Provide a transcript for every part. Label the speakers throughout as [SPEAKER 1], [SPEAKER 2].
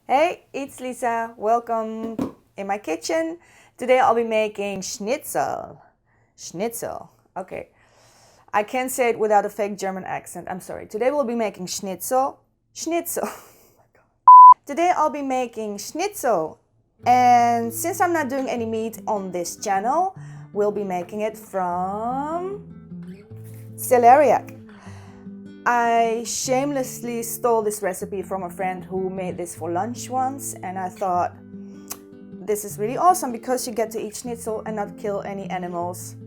[SPEAKER 1] Hey, it's Lisa. Welcome in my kitchen. Today I'll be making schnitzel. Schnitzel. Okay. I can't say it without a fake German accent. I'm sorry. Today we'll be making schnitzel. Schnitzel. Today I'll be making schnitzel. And since I'm not doing any meat on this channel, we'll be making it from celeriac. I shamelessly stole this recipe from a friend who made this for lunch once, and I thought this is really awesome because you get to eat schnitzel and not kill any animals.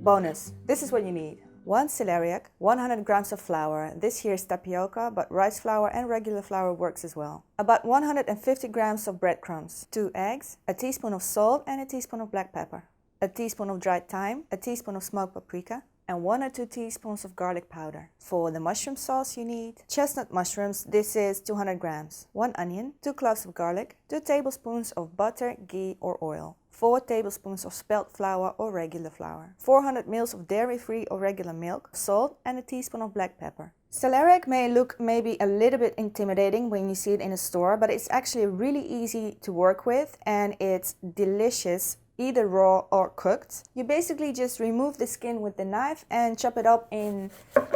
[SPEAKER 1] Bonus, this is what you need. 1 celeriac, 100 grams of flour. This here is tapioca, but rice flour and regular flour works as well. About 150 grams of breadcrumbs, 2 eggs, a teaspoon of salt and a teaspoon of black pepper, a teaspoon of dried thyme, a teaspoon of smoked paprika, and 1 or 2 teaspoons of garlic powder. For the mushroom sauce you need chestnut mushrooms, this is 200 grams, 1 onion, 2 cloves of garlic, 2 tablespoons of butter, ghee or oil, 4 tablespoons of spelt flour or regular flour, 400 ml of dairy-free or regular milk, salt and a teaspoon of black pepper. Celeriac may look maybe a little bit intimidating when you see it in a store, but it's actually really easy to work with and it's delicious, either raw or cooked. You basically just remove the skin with the knife and chop it up in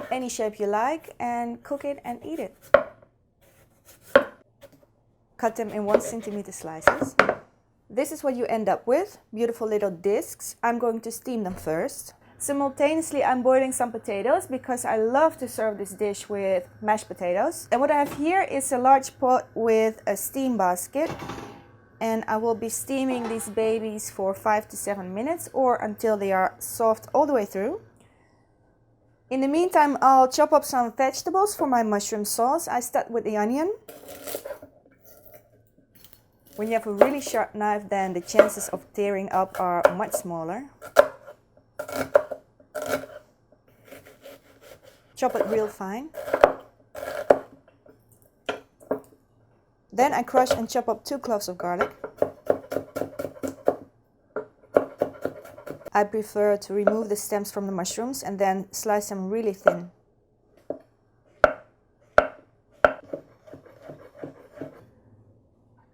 [SPEAKER 1] any shape you like and cook it and eat it. Cut them in 1 centimeter slices. This is what you end up with, beautiful little discs. I'm going to steam them first. Simultaneously, I'm boiling some potatoes because I love to serve this dish with mashed potatoes. And what I have here is a large pot with a steam basket. And I will be steaming these babies for 5 to 7 minutes or until they are soft all the way through. In the meantime, I'll chop up some vegetables for my mushroom sauce. I start with the onion. When you have a really sharp knife, then the chances of tearing up are much smaller. Chop it real fine. Then I crush and chop up 2 cloves of garlic. I prefer to remove the stems from the mushrooms and then slice them really thin.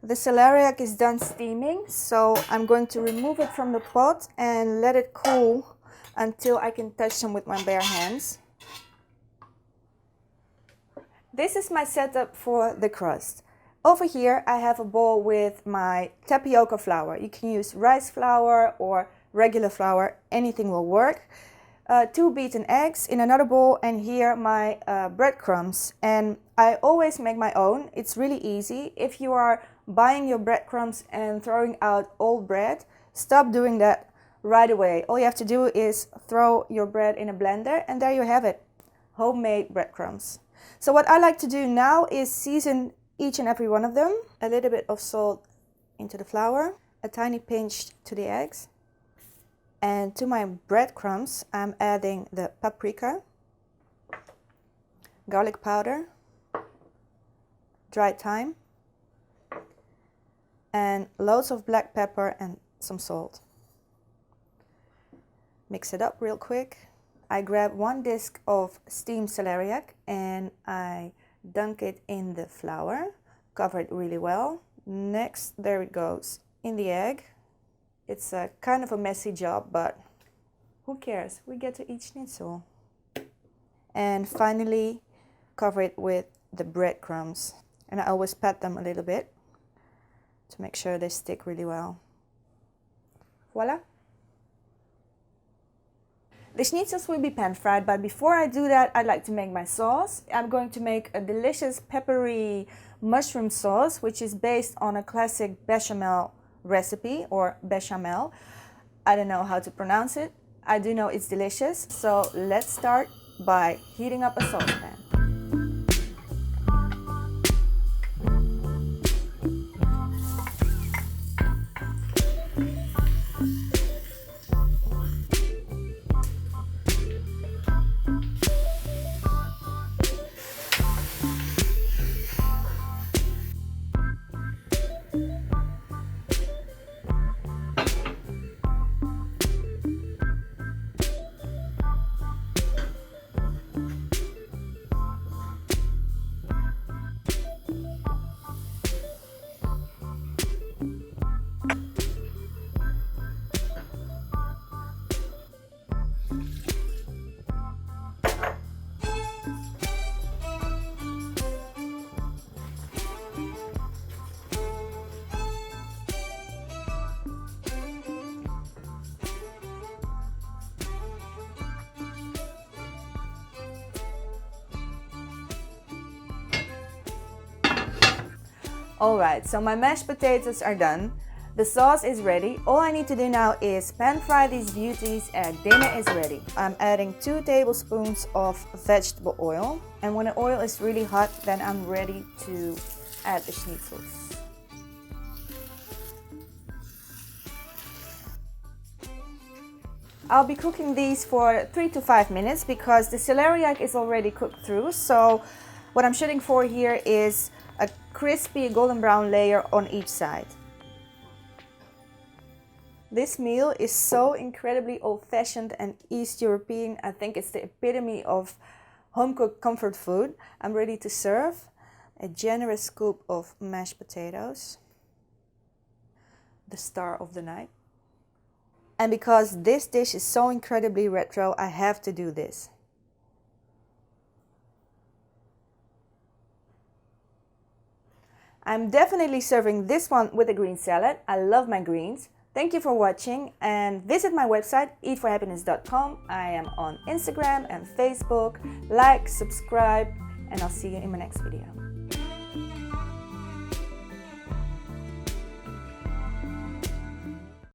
[SPEAKER 1] The celeriac is done steaming, so I'm going to remove it from the pot and let it cool until I can touch them with my bare hands. This is my setup for the crust. Over here I have a bowl with my tapioca flour. You can use rice flour or regular flour, anything will work. 2 beaten eggs in another bowl, and here my breadcrumbs. And I always make my own. It's really easy. If you are buying your breadcrumbs and throwing out old bread, stop doing that right away. All you have to do is throw your bread in a blender and there you have it. Homemade breadcrumbs. So what I like to do now is season each and every one of them. A little bit of salt into the flour, a tiny pinch to the eggs. And to my breadcrumbs, I'm adding the paprika, garlic powder, dried thyme, and loads of black pepper and some salt. Mix it up real quick. I grab 1 disc of steamed celeriac and I dunk it in the flour, cover it really well. Next, there it goes, in the egg. It's a kind of a messy job, but who cares? We get to eat schnitzel. And finally, cover it with the breadcrumbs. And I always pat them a little bit to make sure they stick really well. Voila! The schnitzels will be pan fried, but before I do that, I'd like to make my sauce. I'm going to make a delicious peppery mushroom sauce, which is based on a classic bechamel recipe or bechamel. I don't know how to pronounce it. I do know it's delicious. So let's start by heating up a saucepan. Alright, so my mashed potatoes are done. The sauce is ready. All I need to do now is pan fry these beauties and dinner is ready. I'm adding 2 tablespoons of vegetable oil. And when the oil is really hot, then I'm ready to add the schnitzels. I'll be cooking these for 3 to 5 minutes because the celeriac is already cooked through. So what I'm shooting for here is a crispy golden brown layer on each side. This meal is so incredibly old-fashioned and East European. I think it's the epitome of home-cooked comfort food. I'm ready to serve. A generous scoop of mashed potatoes. The star of the night. And because this dish is so incredibly retro, I have to do this. I'm definitely serving this one with a green salad. I love my greens. Thank you for watching and visit my website eatforhappiness.com. I am on Instagram and Facebook. Like, subscribe, and I'll see you in my next video.